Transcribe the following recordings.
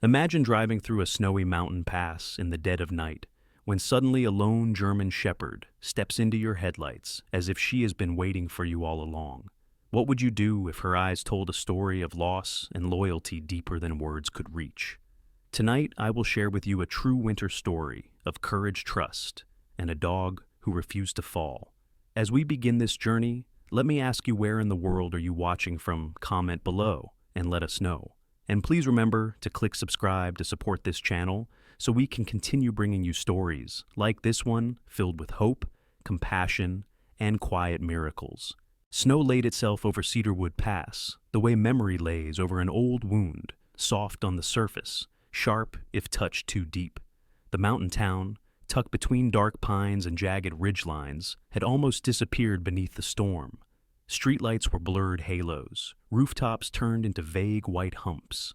Imagine driving through a snowy mountain pass in the dead of night, when suddenly a lone German shepherd steps into your headlights as if she has been waiting for you all along. What would you do if her eyes told a story of loss and loyalty deeper than words could reach? Tonight, I will share with you a true winter story of courage, trust, and a dog who refused to fall. As we begin this journey, let me ask you, where in the world are you watching from? Comment below and let us know. And please remember to click subscribe to support this channel so we can continue bringing you stories like this one, filled with hope, compassion, and quiet miracles. Snow laid itself over Cedarwood Pass, the way memory lays over an old wound, soft on the surface, sharp if touched too deep. The mountain town, tucked between dark pines and jagged ridgelines, had almost disappeared beneath the storm. Streetlights were blurred halos, rooftops turned into vague white humps,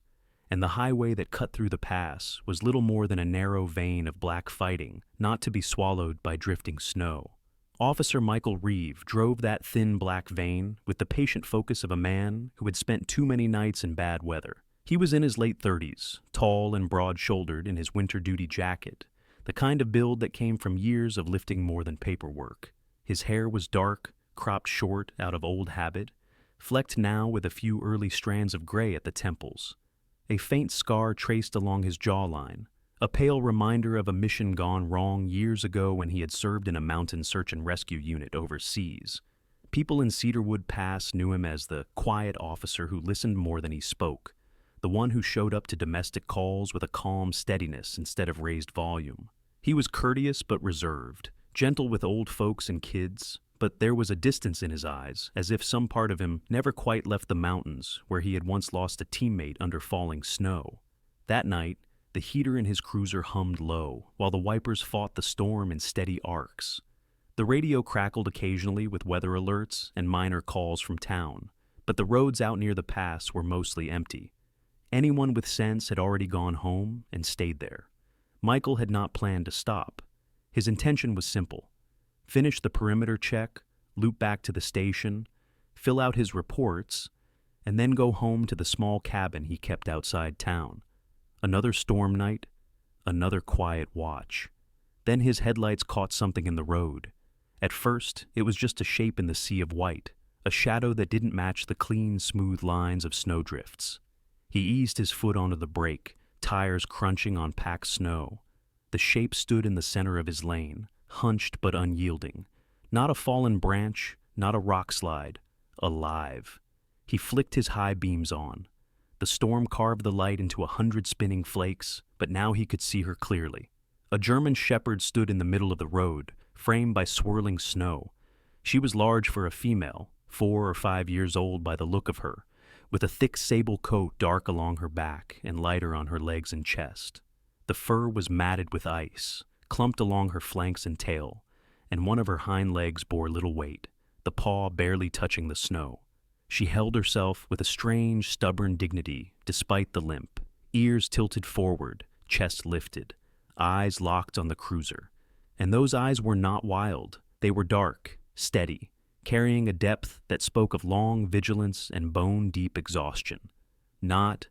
and the highway that cut through the pass was little more than a narrow vein of black fighting, not to be swallowed by drifting snow. Officer Michael Reeve drove that thin black vein with the patient focus of a man who had spent too many nights in bad weather. He was in his late 30s, tall and broad-shouldered in his winter duty jacket, the kind of build that came from years of lifting more than paperwork. His hair was dark, cropped short out of old habit, flecked now with a few early strands of gray at the temples. A faint scar traced along his jawline, a pale reminder of a mission gone wrong years ago when he had served in a mountain search and rescue unit overseas. People in Cedarwood Pass knew him as the quiet officer who listened more than he spoke, the one who showed up to domestic calls with a calm steadiness instead of raised volume. He was courteous but reserved, gentle with old folks and kids, but there was a distance in his eyes, as if some part of him never quite left the mountains where he had once lost a teammate under falling snow. That night, the heater in his cruiser hummed low, while the wipers fought the storm in steady arcs. The radio crackled occasionally with weather alerts and minor calls from town, but the roads out near the pass were mostly empty. Anyone with sense had already gone home and stayed there. Michael had not planned to stop. His intention was simple: finish the perimeter check, loop back to the station, fill out his reports, and then go home to the small cabin he kept outside town. Another storm night, another quiet watch. Then his headlights caught something in the road. At first, it was just a shape in the sea of white, a shadow that didn't match the clean, smooth lines of snowdrifts. He eased his foot onto the brake, tires crunching on packed snow. The shape stood in the center of his lane, hunched but unyielding. Not a fallen branch, not a rock slide. Alive. He flicked his high beams on. The storm carved the light into 100 spinning flakes, but now he could see her clearly. A German shepherd stood in the middle of the road, framed by swirling snow. She was large for a female, 4 or 5 years old by the look of her, with a thick sable coat dark along her back and lighter on her legs and chest. The fur was matted with ice, clumped along her flanks and tail, and one of her hind legs bore little weight, the paw barely touching the snow. She held herself with a strange, stubborn dignity despite the limp, ears tilted forward, chest lifted, eyes locked on the cruiser. And those eyes were not wild. They were dark, steady, carrying a depth that spoke of long vigilance and bone-deep exhaustion. Not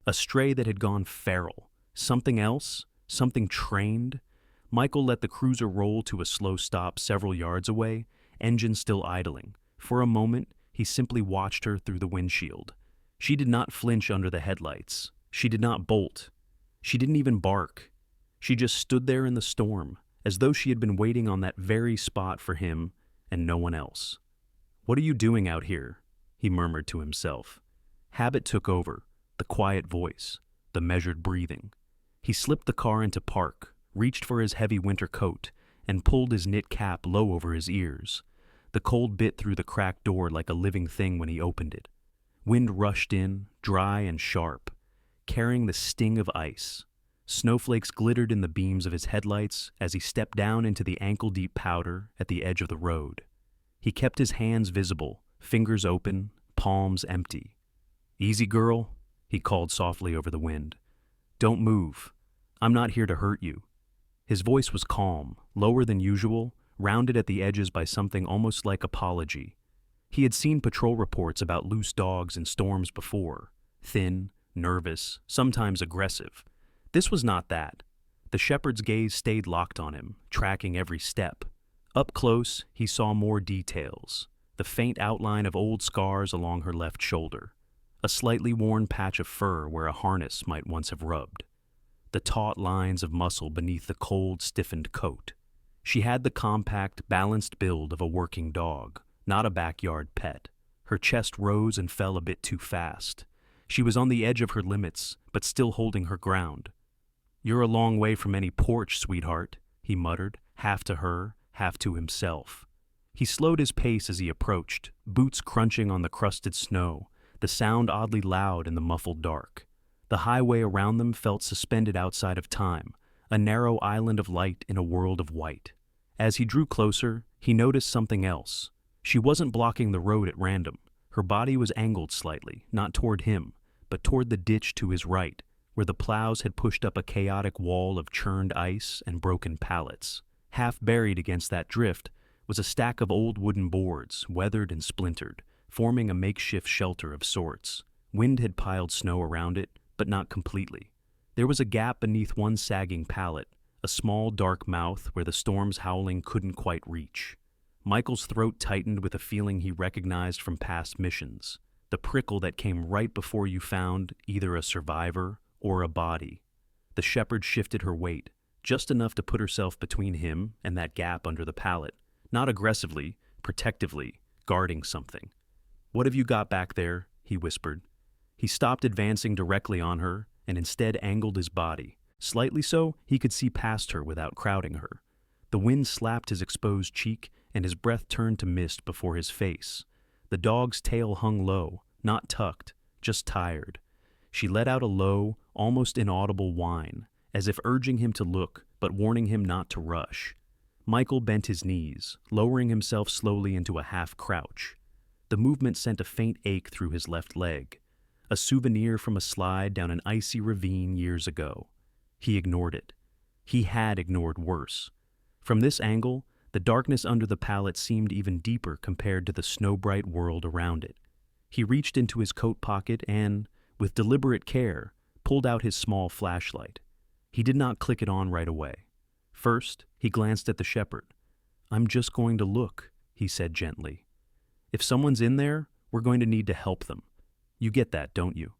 a stray that had gone feral. Something else, something trained. Michael let the cruiser roll to a slow stop several yards away, engine still idling. For a moment, he simply watched her through the windshield. She did not flinch under the headlights. She did not bolt. She didn't even bark. She just stood there in the storm, as though she had been waiting on that very spot for him and no one else. "What are you doing out here?" he murmured to himself. Habit took over, the quiet voice, the measured breathing. He slipped the car into park, reached for his heavy winter coat, and pulled his knit cap low over his ears. The cold bit through the cracked door like a living thing when he opened it. Wind rushed in, dry and sharp, carrying the sting of ice. Snowflakes glittered in the beams of his headlights as he stepped down into the ankle-deep powder at the edge of the road. He kept his hands visible, fingers open, palms empty. "Easy, girl," he called softly over the wind. "Don't move. I'm not here to hurt you." His voice was calm, lower than usual, rounded at the edges by something almost like apology. He had seen patrol reports about loose dogs in storms before, thin, nervous, sometimes aggressive. This was not that. The shepherd's gaze stayed locked on him, tracking every step. Up close, he saw more details. The faint outline of old scars along her left shoulder. A slightly worn patch of fur where a harness might once have rubbed. The taut lines of muscle beneath the cold, stiffened coat. She had the compact, balanced build of a working dog, not a backyard pet. Her chest rose and fell a bit too fast. She was on the edge of her limits, but still holding her ground. "You're a long way from any porch, sweetheart," he muttered, half to her, half to himself. He slowed his pace as he approached, boots crunching on the crusted snow, the sound oddly loud in the muffled dark. The highway around them felt suspended outside of time, a narrow island of light in a world of white. As he drew closer, he noticed something else. She wasn't blocking the road at random. Her body was angled slightly, not toward him, but toward the ditch to his right, where the plows had pushed up a chaotic wall of churned ice and broken pallets. Half buried against that drift was a stack of old wooden boards, weathered and splintered, forming a makeshift shelter of sorts. Wind had piled snow around it, but not completely. There was a gap beneath one sagging pallet, a small dark mouth where the storm's howling couldn't quite reach. Michael's throat tightened with a feeling he recognized from past missions, the prickle that came right before you found either a survivor or a body. The shepherd shifted her weight, just enough to put herself between him and that gap under the pallet, not aggressively, protectively, guarding something. "What have you got back there?" he whispered. He stopped advancing directly on her and instead angled his body, slightly so he could see past her without crowding her. The wind slapped his exposed cheek and his breath turned to mist before his face. The dog's tail hung low, not tucked, just tired. She let out a low, almost inaudible whine, as if urging him to look, but warning him not to rush. Michael bent his knees, lowering himself slowly into a half-crouch. The movement sent a faint ache through his left leg, a souvenir from a slide down an icy ravine years ago. He ignored it. He had ignored worse. From this angle, the darkness under the pallet seemed even deeper compared to the snow-bright world around it. He reached into his coat pocket and, with deliberate care, pulled out his small flashlight. He did not click it on right away. First, he glanced at the shepherd. "I'm just going to look," he said gently. "If someone's in there, we're going to need to help them. You get that, don't you?"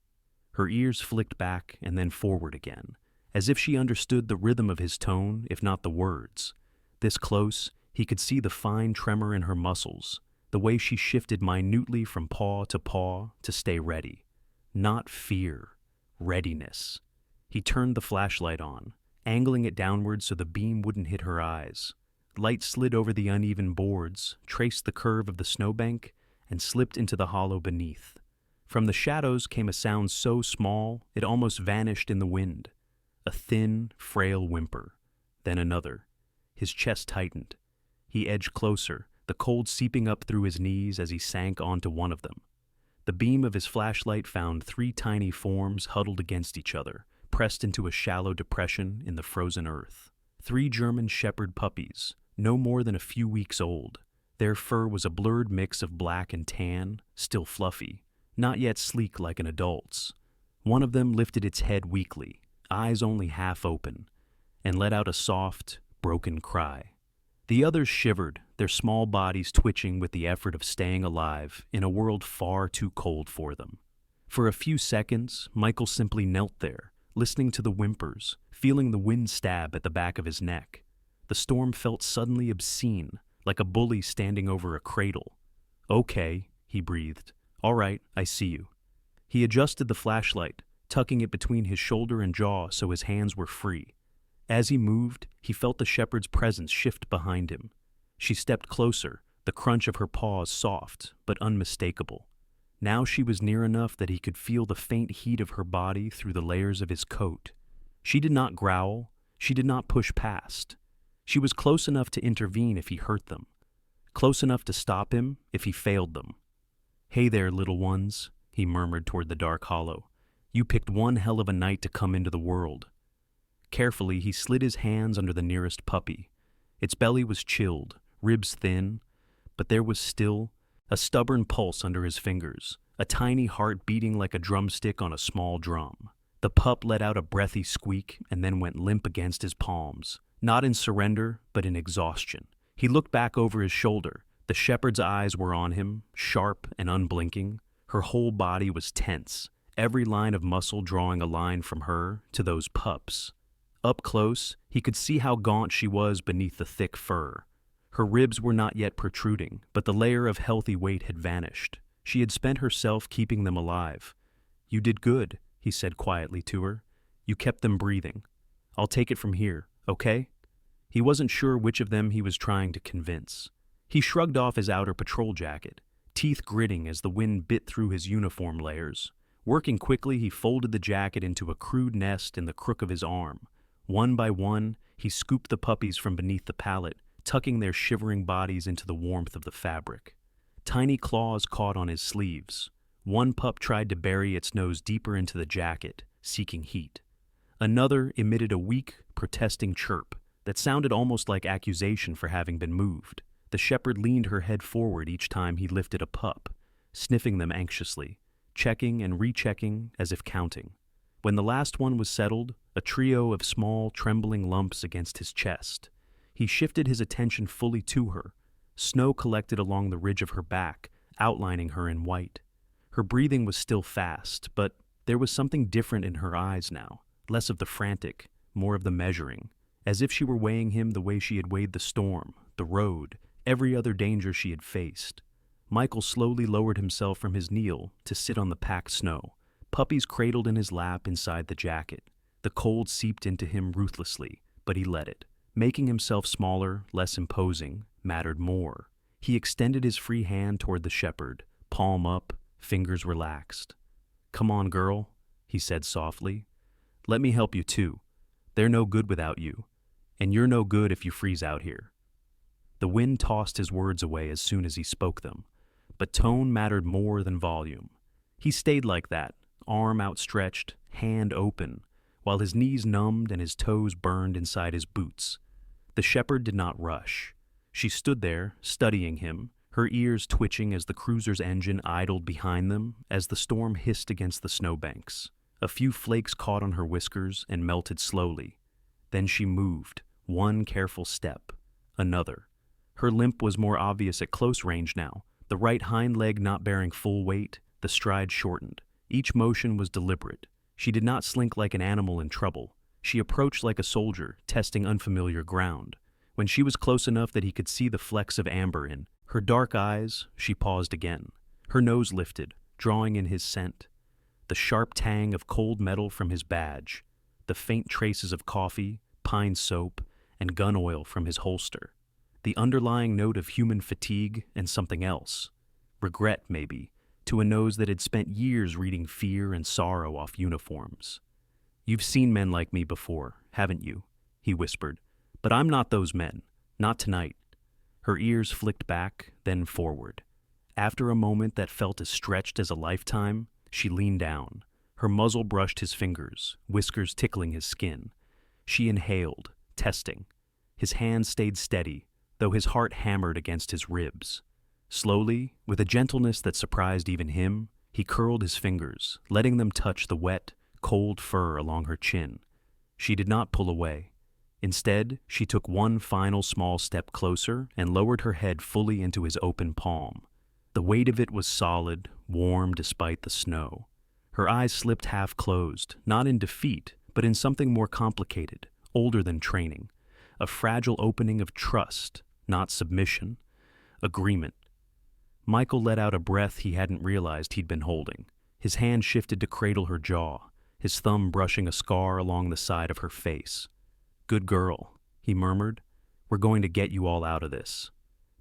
Her ears flicked back and then forward again, as if she understood the rhythm of his tone, if not the words. This close, he could see the fine tremor in her muscles, the way she shifted minutely from paw to stay ready. Not fear, readiness. He turned the flashlight on, angling it downward so the beam wouldn't hit her eyes. Light slid over the uneven boards, traced the curve of the snowbank, and slipped into the hollow beneath. From the shadows came a sound so small it almost vanished in the wind. A thin, frail whimper. Then another. His chest tightened. He edged closer, the cold seeping up through his knees as he sank onto one of them. The beam of his flashlight found 3 tiny forms huddled against each other, pressed into a shallow depression in the frozen earth. 3 German shepherd puppies, no more than a few weeks old. Their fur was a blurred mix of black and tan, still fluffy, not yet sleek like an adult's. One of them lifted its head weakly, eyes only half open, and let out a soft, broken cry. The others shivered, their small bodies twitching with the effort of staying alive in a world far too cold for them. For a few seconds, Michael simply knelt there, listening to the whimpers, feeling the wind stab at the back of his neck. The storm felt suddenly obscene, like a bully standing over a cradle. "Okay," he breathed. "All right, I see you." He adjusted the flashlight, tucking it between his shoulder and jaw so his hands were free. As he moved, he felt the shepherd's presence shift behind him. She stepped closer, the crunch of her paws soft but unmistakable. Now she was near enough that he could feel the faint heat of her body through the layers of his coat. She did not growl. She did not push past. She was close enough to intervene if he hurt them, close enough to stop him if he failed them. "Hey there, little ones," he murmured toward the dark hollow. "You picked one hell of a night to come into the world." Carefully, he slid his hands under the nearest puppy. Its belly was chilled, ribs thin, but there was still a stubborn pulse under his fingers, a tiny heart beating like a drumstick on a small drum. The pup let out a breathy squeak and then went limp against his palms, not in surrender, but in exhaustion. He looked back over his shoulder. The shepherd's eyes were on him, sharp and unblinking. Her whole body was tense, every line of muscle drawing a line from her to those pups. Up close, he could see how gaunt she was beneath the thick fur. Her ribs were not yet protruding, but the layer of healthy weight had vanished. She had spent herself keeping them alive. "You did good," he said quietly to her. "You kept them breathing. I'll take it from here, okay?" He wasn't sure which of them he was trying to convince. He shrugged off his outer patrol jacket, teeth gritting as the wind bit through his uniform layers. Working quickly, he folded the jacket into a crude nest in the crook of his arm. One by one, he scooped the puppies from beneath the pallet, tucking their shivering bodies into the warmth of the fabric. Tiny claws caught on his sleeves. One pup tried to bury its nose deeper into the jacket, seeking heat. Another emitted a weak, protesting chirp that sounded almost like accusation for having been moved. The shepherd leaned her head forward each time he lifted a pup, sniffing them anxiously, checking and rechecking as if counting. When the last one was settled, a trio of small, trembling lumps against his chest, he shifted his attention fully to her. Snow collected along the ridge of her back, outlining her in white. Her breathing was still fast, but there was something different in her eyes now, less of the frantic, more of the measuring, as if she were weighing him the way she had weighed the storm, the road, every other danger she had faced. Michael slowly lowered himself from his kneel to sit on the packed snow, puppies cradled in his lap inside the jacket. The cold seeped into him ruthlessly, but he let it. Making himself smaller, less imposing, mattered more. He extended his free hand toward the shepherd, palm up, fingers relaxed. "Come on, girl," he said softly. "Let me help you too. They're no good without you, and you're no good if you freeze out here." The wind tossed his words away as soon as he spoke them, but tone mattered more than volume. He stayed like that, arm outstretched, hand open, while his knees numbed and his toes burned inside his boots. The shepherd did not rush. She stood there, studying him, her ears twitching as the cruiser's engine idled behind them as the storm hissed against the snowbanks. A few flakes caught on her whiskers and melted slowly. Then she moved, one careful step, another. Her limp was more obvious at close range now, the right hind leg not bearing full weight, the stride shortened. Each motion was deliberate. She did not slink like an animal in trouble. She approached like a soldier, testing unfamiliar ground. When she was close enough that he could see the flecks of amber in her dark eyes, she paused again. Her nose lifted, drawing in his scent. The sharp tang of cold metal from his badge, the faint traces of coffee, pine soap, and gun oil from his holster. The underlying note of human fatigue and something else. Regret, maybe, to a nose that had spent years reading fear and sorrow off uniforms. "You've seen men like me before, haven't you?" he whispered. "But I'm not those men. Not tonight." Her ears flicked back, then forward. After a moment that felt as stretched as a lifetime, she leaned down. Her muzzle brushed his fingers, whiskers tickling his skin. She inhaled, testing. His hand stayed steady, though his heart hammered against his ribs. Slowly, with a gentleness that surprised even him, he curled his fingers, letting them touch the wet, cold fur along her chin. She did not pull away. Instead, she took one final small step closer and lowered her head fully into his open palm. The weight of it was solid, warm despite the snow. Her eyes slipped half closed, not in defeat, but in something more complicated, older than training. A fragile opening of trust, not submission. Agreement. Michael let out a breath he hadn't realized he'd been holding. His hand shifted to cradle her jaw, his thumb brushing a scar along the side of her face. "Good girl," he murmured. "We're going to get you all out of this."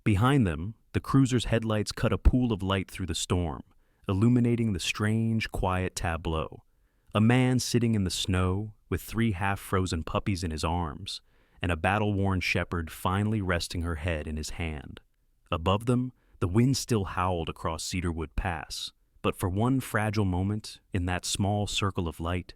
Behind them, the cruiser's headlights cut a pool of light through the storm, illuminating the strange, quiet tableau. A man sitting in the snow, with 3 half-frozen puppies in his arms, and a battle-worn shepherd finally resting her head in his hand. Above them, the wind still howled across Cedarwood Pass, but for one fragile moment, in that small circle of light,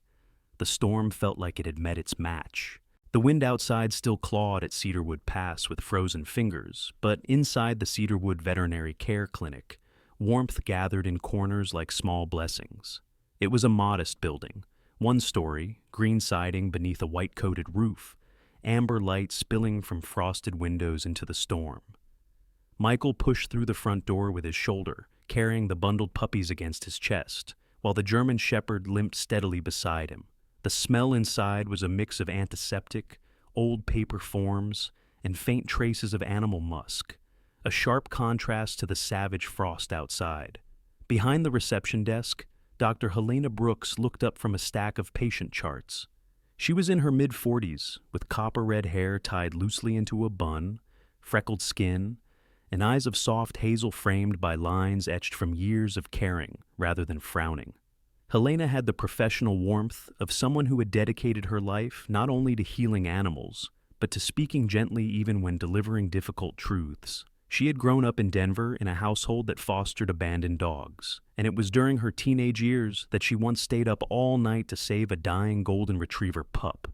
the storm felt like it had met its match. The wind outside still clawed at Cedarwood Pass with frozen fingers, but inside the Cedarwood Veterinary Care Clinic, Warmth gathered in corners like small blessings. It was a modest building, one story, green siding beneath a white-coated roof, amber light spilling from frosted windows into the storm. Michael pushed through the front door with his shoulder, carrying the bundled puppies against his chest, while the German Shepherd limped steadily beside him. The smell inside was a mix of antiseptic, old paper forms, and faint traces of animal musk, a sharp contrast to the savage frost outside. Behind the reception desk, Dr. Helena Brooks looked up from a stack of patient charts. She was in her mid-40s, with copper-red hair tied loosely into a bun, freckled skin, and eyes of soft hazel framed by lines etched from years of caring rather than frowning. Helena had the professional warmth of someone who had dedicated her life not only to healing animals, but to speaking gently even when delivering difficult truths. She had grown up in Denver in a household that fostered abandoned dogs, and it was during her teenage years that she once stayed up all night to save a dying golden retriever pup,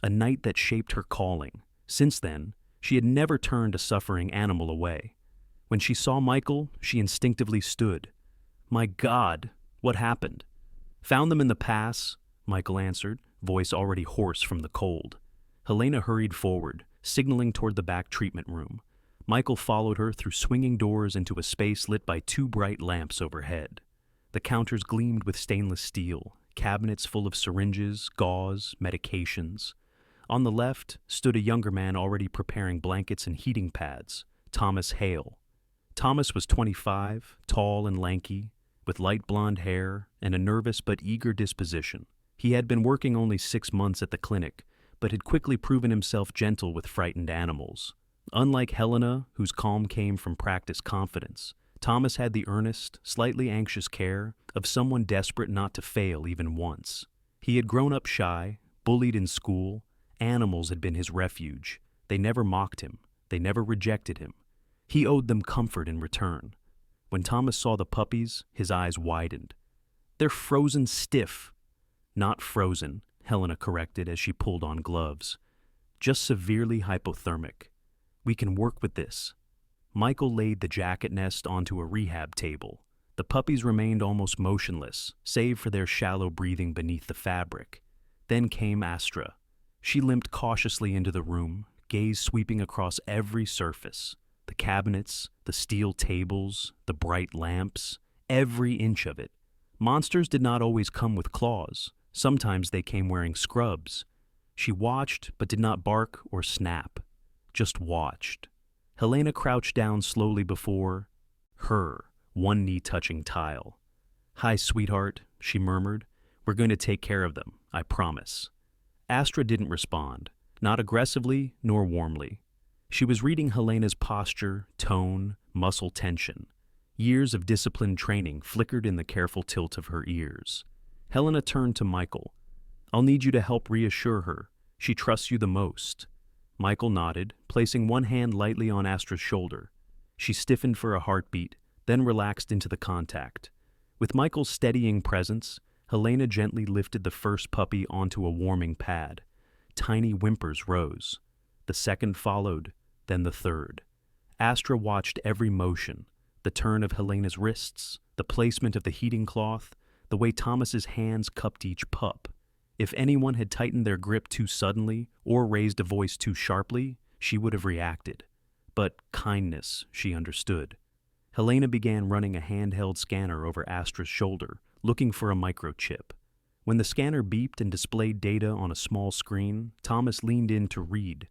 a night that shaped her calling. Since then, she had never turned a suffering animal away. When she saw Michael, she instinctively stood. "My God, what happened?" "Found them in the pass," Michael answered, voice already hoarse from the cold. Helena hurried forward, signaling toward the back treatment room. Michael followed her through swinging doors into a space lit by two bright lamps overhead. The counters gleamed with stainless steel, cabinets full of syringes, gauze, medications. On the left stood a younger man already preparing blankets and heating pads, Thomas Hale. Thomas was 25, tall and lanky, with light blonde hair and a nervous but eager disposition. He had been working only 6 months at the clinic, but had quickly proven himself gentle with frightened animals. Unlike Helena, whose calm came from practiced confidence, Thomas had the earnest, slightly anxious care of someone desperate not to fail even once. He had grown up shy, bullied in school. Animals had been his refuge. They never mocked him. They never rejected him. He owed them comfort in return. When Thomas saw the puppies, his eyes widened. "They're frozen stiff." "Not frozen," Helena corrected as she pulled on gloves. "Just severely hypothermic. We can work with this." Michael laid the jacket nest onto a rehab table. The puppies remained almost motionless, save for their shallow breathing beneath the fabric. Then came Astra. She limped cautiously into the room, gaze sweeping across every surface. The cabinets, the steel tables, the bright lamps, every inch of it. Monsters did not always come with claws. Sometimes they came wearing scrubs. She watched, but did not bark or snap. Just watched. Helena crouched down slowly before her, one knee touching tile. "Hi, sweetheart," she murmured. "We're going to take care of them, I promise." Astra didn't respond, not aggressively nor warmly. She was reading Helena's posture, tone, muscle tension. Years of disciplined training flickered in the careful tilt of her ears. Helena turned to Michael. "I'll need you to help reassure her. She trusts you the most." Michael nodded, placing one hand lightly on Astra's shoulder. She stiffened for a heartbeat, then relaxed into the contact. With Michael's steadying presence, Helena gently lifted the first puppy onto a warming pad. Tiny whimpers rose. The second followed, then the third. Astra watched every motion, the turn of Helena's wrists, the placement of the heating cloth, the way Thomas's hands cupped each pup. If anyone had tightened their grip too suddenly or raised a voice too sharply, she would have reacted. But kindness, she understood. Helena began running a handheld scanner over Astra's shoulder, looking for a microchip. When the scanner beeped and displayed data on a small screen, Thomas leaned in to read.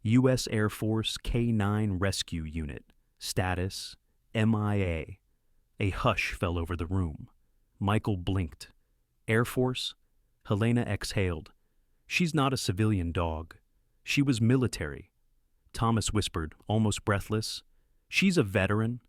U.S. Air Force K-9 Rescue Unit. Status, MIA. A hush fell over the room. Michael blinked. Air Force? Helena exhaled. She's not a civilian dog. She was military. Thomas whispered, almost breathless. She's a veteran.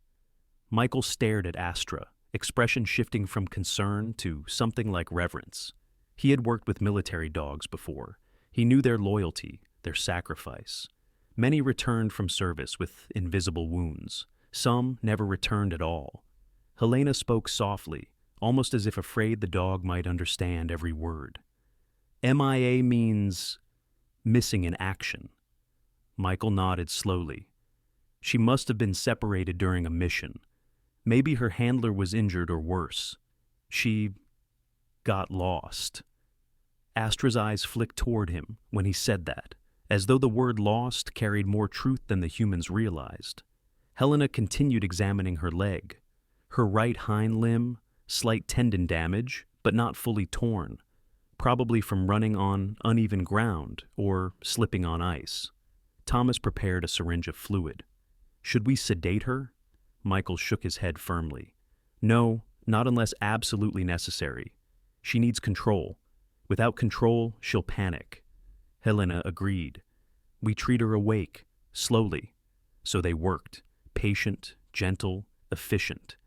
Michael stared at Astra, expression shifting from concern to something like reverence. He had worked with military dogs before. He knew their loyalty, their sacrifice. Many returned from service with invisible wounds. Some never returned at all. Helena spoke softly, almost as if afraid the dog might understand every word. MIA means missing in action. Michael nodded slowly. She must have been separated during a mission. Maybe her handler was injured or worse. She got lost. Astra's eyes flicked toward him when he said that, as though the word lost carried more truth than the humans realized. Helena continued examining her leg. Her right hind limb, slight tendon damage, but not fully torn, probably from running on uneven ground or slipping on ice. Thomas prepared a syringe of fluid. Should we sedate her? Michael shook his head firmly. No, not unless absolutely necessary. She needs control. Without control, she'll panic. Helena agreed. We treat her awake, slowly. So they worked, patient, gentle, efficient.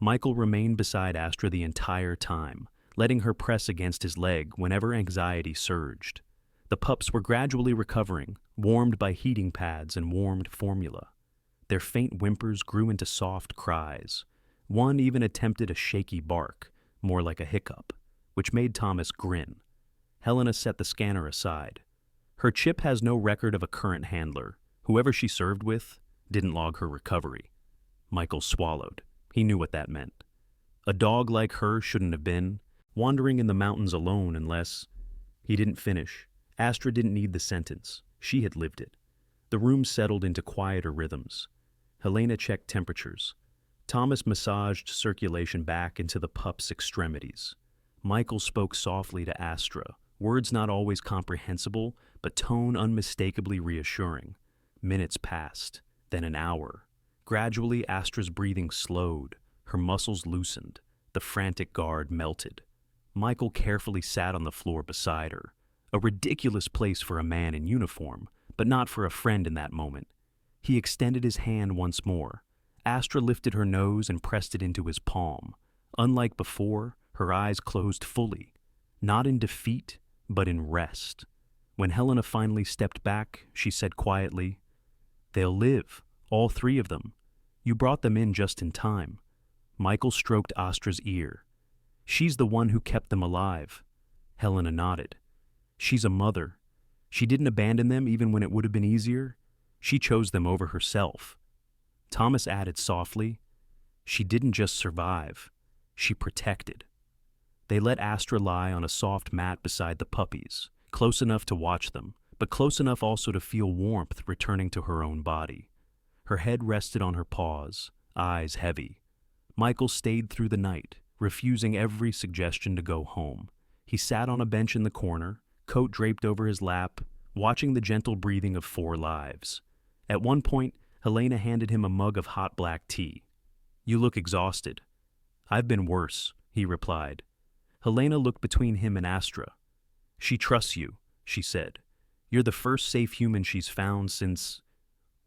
Michael remained beside Astra the entire time, letting her press against his leg whenever anxiety surged. The pups were gradually recovering, warmed by heating pads and warmed formula. Their faint whimpers grew into soft cries. One even attempted a shaky bark, more like a hiccup, which made Thomas grin. Helena set the scanner aside. Her chip has no record of a current handler. Whoever she served with didn't log her recovery. Michael swallowed. He knew what that meant. A dog like her shouldn't have been wandering in the mountains alone unless... He didn't finish. Astra didn't need the sentence. She had lived it. The room settled into quieter rhythms. Helena checked temperatures. Thomas massaged circulation back into the pup's extremities. Michael spoke softly to Astra, words not always comprehensible, but tone unmistakably reassuring. Minutes passed, then an hour. Gradually, Astra's breathing slowed. Her muscles loosened. The frantic guard melted. Michael carefully sat on the floor beside her. A ridiculous place for a man in uniform, but not for a friend in that moment. He extended his hand once more. Astra lifted her nose and pressed it into his palm. Unlike before, her eyes closed fully, not in defeat, but in rest. When Helena finally stepped back, she said quietly, "They'll live, all three of them. You brought them in just in time." Michael stroked Astra's ear. "She's the one who kept them alive." Helena nodded. "She's a mother. She didn't abandon them even when it would have been easier. She chose them over herself." Thomas added softly, "She didn't just survive. She protected." They let Astra lie on a soft mat beside the puppies, close enough to watch them, but close enough also to feel warmth returning to her own body. Her head rested on her paws, eyes heavy. Michael stayed through the night, refusing every suggestion to go home. He sat on a bench in the corner, coat draped over his lap, watching the gentle breathing of 4 lives. At one point, Helena handed him a mug of hot black tea. "You look exhausted." "I've been worse," he replied. Helena looked between him and Astra. "She trusts you," she said. "You're the first safe human she's found since...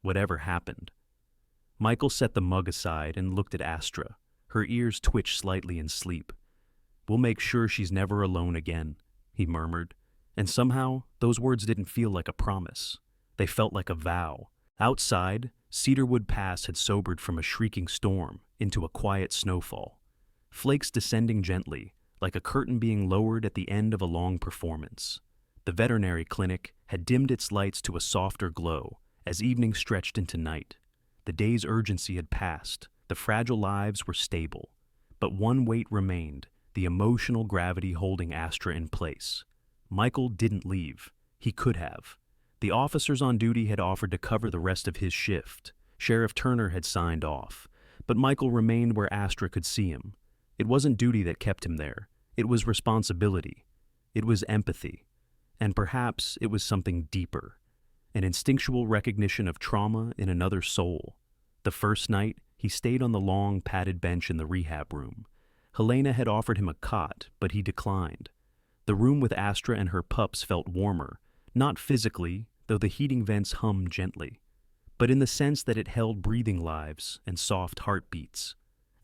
whatever happened." Michael set the mug aside and looked at Astra. Her ears twitched slightly in sleep. "We'll make sure she's never alone again," he murmured. And somehow, those words didn't feel like a promise. They felt like a vow. Outside, Cedarwood Pass had sobered from a shrieking storm into a quiet snowfall. Flakes descending gently, like a curtain being lowered at the end of a long performance. The veterinary clinic had dimmed its lights to a softer glow as evening stretched into night. The day's urgency had passed. The fragile lives were stable. But one weight remained, the emotional gravity holding Astra in place. Michael didn't leave. He could have. The officers on duty had offered to cover the rest of his shift. Sheriff Turner had signed off. But Michael remained where Astra could see him. It wasn't duty that kept him there. It was responsibility. It was empathy. And perhaps it was something deeper. An instinctual recognition of trauma in another soul. The first night, he stayed on the long, padded bench in the rehab room. Helena had offered him a cot, but he declined. The room with Astra and her pups felt warmer, not physically, though the heating vents hummed gently, but in the sense that it held breathing lives and soft heartbeats.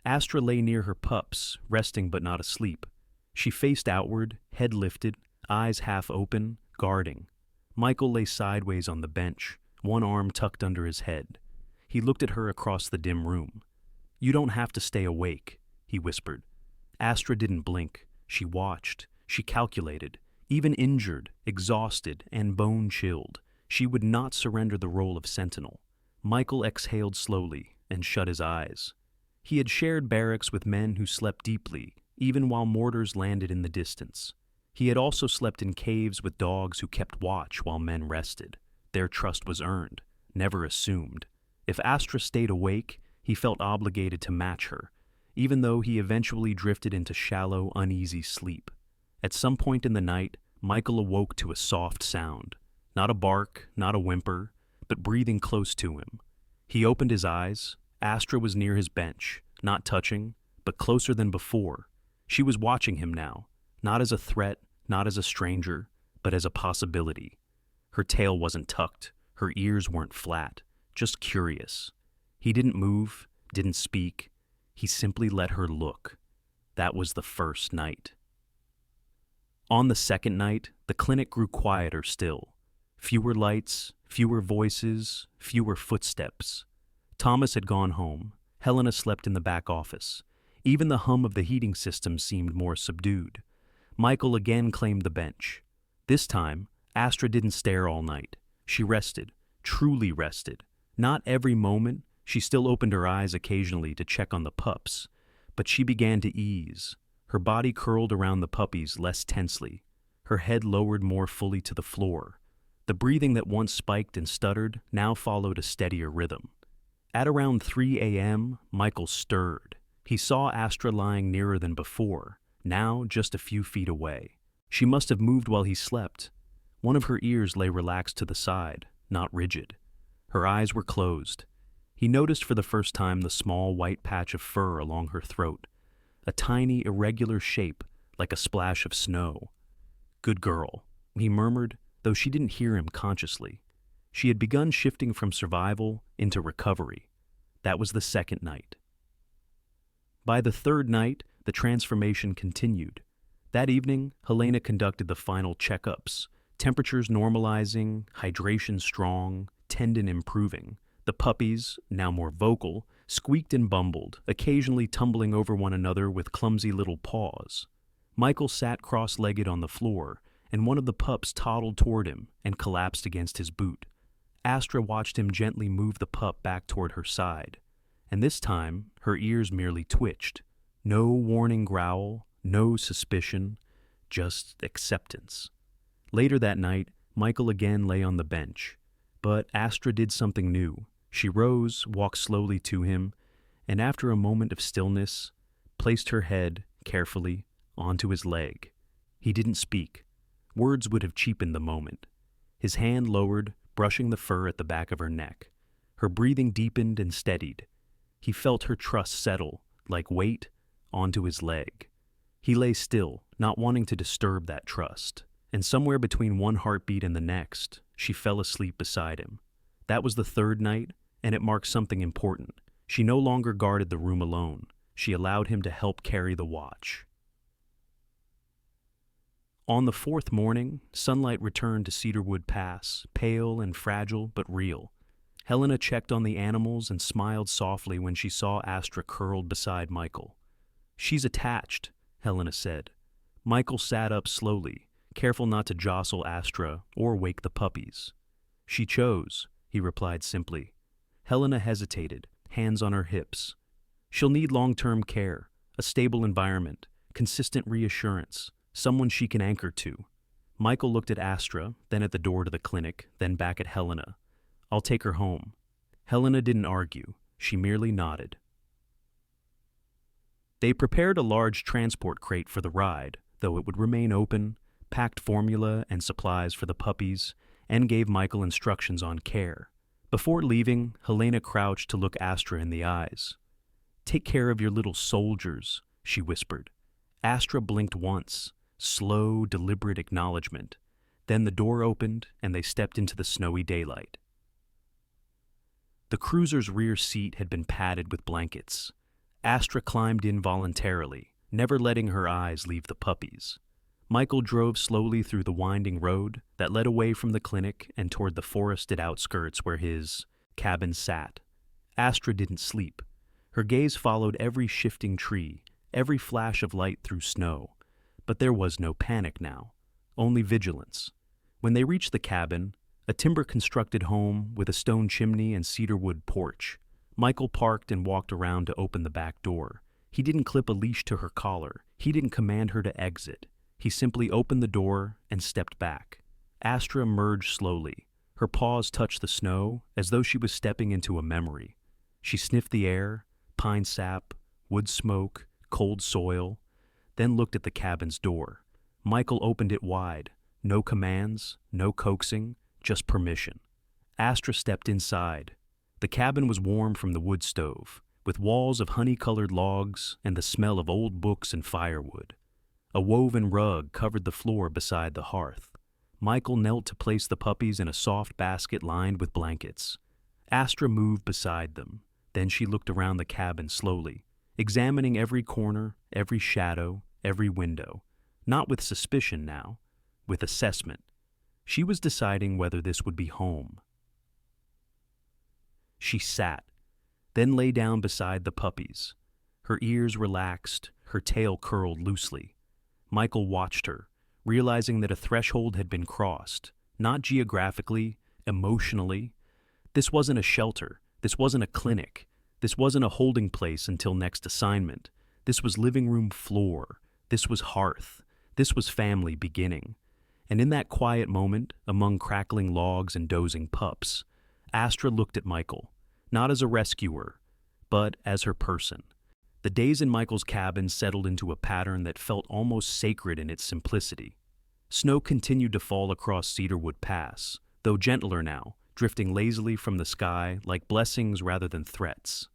Astra lay near her pups, resting but not asleep. She faced outward, head lifted, eyes half open, guarding. Michael lay sideways on the bench, one arm tucked under his head. He looked at her across the dim room. "You don't have to stay awake," he whispered. Astra didn't blink. She watched. She calculated. Even injured, exhausted, and bone-chilled, she would not surrender the role of sentinel. Michael exhaled slowly and shut his eyes. He had shared barracks with men who slept deeply, even while mortars landed in the distance. He had also slept in caves with dogs who kept watch while men rested. Their trust was earned, never assumed. If Astra stayed awake, he felt obligated to match her, even though he eventually drifted into shallow, uneasy sleep. At some point in the night, Michael awoke to a soft sound. Not a bark, not a whimper, but breathing close to him. He opened his eyes. Astra was near his bench, not touching, but closer than before. She was watching him now, not as a threat, not as a stranger, but as a possibility. Her tail wasn't tucked, her ears weren't flat, just curious. He didn't move, didn't speak. He simply let her look. That was the first night. On the second night, the clinic grew quieter still. Fewer lights, fewer voices, fewer footsteps. Thomas had gone home. Helena slept in the back office. Even the hum of the heating system seemed more subdued. Michael again claimed the bench. This time, Astra didn't stare all night. She rested, truly rested. Not every moment. She still opened her eyes occasionally to check on the pups, but she began to ease. Her body curled around the puppies less tensely. Her head lowered more fully to the floor. The breathing that once spiked and stuttered now followed a steadier rhythm. At around 3 a.m., Michael stirred. He saw Astra lying nearer than before, now just a few feet away. She must have moved while he slept. One of her ears lay relaxed to the side, not rigid. Her eyes were closed. He noticed for the first time the small white patch of fur along her throat, a tiny irregular shape like a splash of snow. "Good girl," he murmured, though she didn't hear him consciously. She had begun shifting from survival into recovery. That was the second night. By the third night, the transformation continued. That evening, Helena conducted the final checkups, temperatures normalizing, hydration strong, tendon improving. The puppies, now more vocal, squeaked and bumbled, occasionally tumbling over one another with clumsy little paws. Michael sat cross-legged on the floor, and one of the pups toddled toward him and collapsed against his boot. Astra watched him gently move the pup back toward her side, and this time her ears merely twitched. No warning growl, no suspicion, just acceptance. Later that night, Michael again lay on the bench, but Astra did something new. She rose, walked slowly to him, and after a moment of stillness, placed her head, carefully, onto his leg. He didn't speak. Words would have cheapened the moment. His hand lowered, brushing the fur at the back of her neck. Her breathing deepened and steadied. He felt her trust settle, like weight, onto his leg. He lay still, not wanting to disturb that trust, and somewhere between one heartbeat and the next, she fell asleep beside him. That was the third night, and it marked something important. She no longer guarded the room alone. She allowed him to help carry the watch. On the fourth morning, sunlight returned to Cedarwood Pass, pale and fragile but real. Helena checked on the animals and smiled softly when she saw Astra curled beside Michael. "She's attached," Helena said. Michael sat up slowly, careful not to jostle Astra or wake the puppies. "She chose," he replied simply. Helena hesitated, hands on her hips. "She'll need long-term care, a stable environment, consistent reassurance, someone she can anchor to." Michael looked at Astra, then at the door to the clinic, then back at Helena. "I'll take her home." Helena didn't argue. She merely nodded. They prepared a large transport crate for the ride, though it would remain open, packed formula and supplies for the puppies, and gave Michael instructions on care. Before leaving, Helena crouched to look Astra in the eyes. "Take care of your little soldiers," she whispered. Astra blinked once, slow, deliberate acknowledgement. Then the door opened, and they stepped into the snowy daylight. The cruiser's rear seat had been padded with blankets. Astra climbed in voluntarily, never letting her eyes leave the puppies. Michael drove slowly through the winding road that led away from the clinic and toward the forested outskirts where his cabin sat. Astra didn't sleep. Her gaze followed every shifting tree, every flash of light through snow. But there was no panic now, only vigilance. When they reached the cabin, a timber-constructed home with a stone chimney and cedarwood porch, Michael parked and walked around to open the back door. He didn't clip a leash to her collar. He didn't command her to exit. He simply opened the door and stepped back. Astra emerged slowly. Her paws touched the snow as though she was stepping into a memory. She sniffed the air, pine sap, wood smoke, cold soil, then looked at the cabin's door. Michael opened it wide. No commands, no coaxing, just permission. Astra stepped inside. The cabin was warm from the wood stove, with walls of honey-colored logs and the smell of old books and firewood. A woven rug covered the floor beside the hearth. Michael knelt to place the puppies in a soft basket lined with blankets. Astra moved beside them. Then she looked around the cabin slowly, examining every corner, every shadow, every window. Not with suspicion now, with assessment. She was deciding whether this would be home. She sat, then lay down beside the puppies. Her ears relaxed, her tail curled loosely. Michael watched her, realizing that a threshold had been crossed, not geographically, emotionally. This wasn't a shelter. This wasn't a clinic. This wasn't a holding place until next assignment. This was living room floor. This was hearth. This was family beginning. And in that quiet moment, among crackling logs and dozing pups, Astra looked at Michael, not as a rescuer, but as her person. The days in Michael's cabin settled into a pattern that felt almost sacred in its simplicity. Snow continued to fall across Cedarwood Pass, though gentler now, drifting lazily from the sky like blessings rather than threats.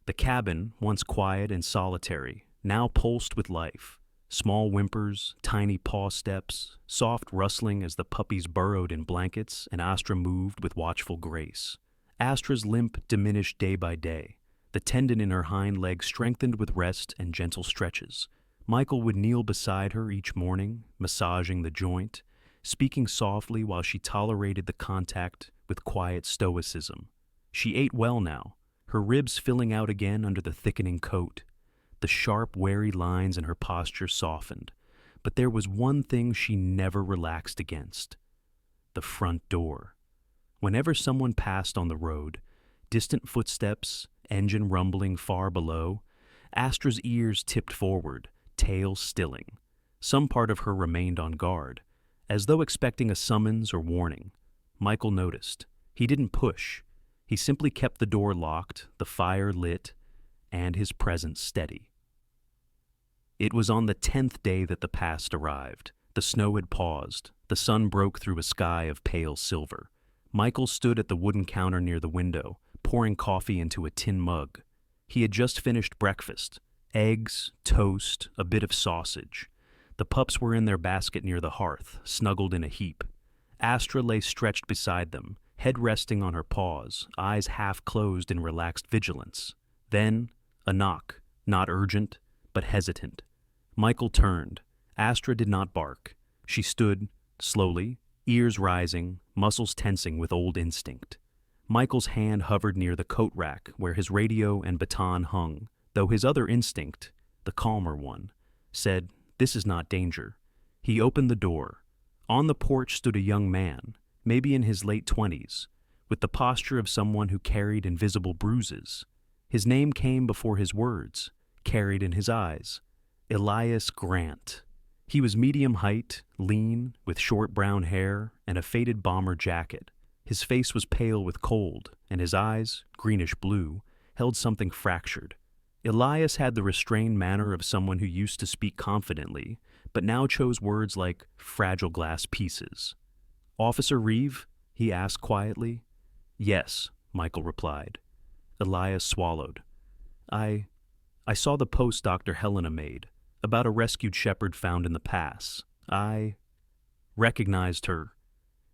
The cabin, once quiet and solitary, now pulsed with life. Small whimpers, tiny paw steps, soft rustling as the puppies burrowed in blankets and Astra moved with watchful grace. Astra's limp diminished day by day. The tendon in her hind leg strengthened with rest and gentle stretches. Michael would kneel beside her each morning, massaging the joint, speaking softly while she tolerated the contact with quiet stoicism. She ate well now, her ribs filling out again under the thickening coat. The sharp, wary lines in her posture softened, but there was one thing she never relaxed against: the front door. Whenever someone passed on the road, distant footsteps, engine rumbling far below, Astra's ears tipped forward, tail stilling. Some part of her remained on guard, as though expecting a summons or warning. Michael noticed. He didn't push. He simply kept the door locked, the fire lit, and his presence steady. It was on the 10th day that the past arrived. The snow had paused. The sun broke through a sky of pale silver. Michael stood at the wooden counter near the window, pouring coffee into a tin mug. He had just finished breakfast: eggs, toast, a bit of sausage. The pups were in their basket near the hearth, snuggled in a heap. Astra lay stretched beside them, head resting on her paws, eyes half closed in relaxed vigilance. Then, a knock, not urgent, but hesitant. Michael turned. Astra did not bark. She stood, slowly, ears rising, muscles tensing with old instinct. Michael's hand hovered near the coat rack where his radio and baton hung, though his other instinct, the calmer one, said, "This is not danger." He opened the door. On the porch stood a young man, maybe in his late 20s, with the posture of someone who carried invisible bruises. His name came before his words, carried in his eyes: Elias Grant. He was medium height, lean, with short brown hair and a faded bomber jacket. His face was pale with cold, and his eyes, greenish blue, held something fractured. Elias had the restrained manner of someone who used to speak confidently, but now chose words like fragile glass pieces. "Officer Reeve?" he asked quietly. "Yes," Michael replied. Elias swallowed. I saw the post Dr. Helena made, about a rescued shepherd found in the pass. I recognized her."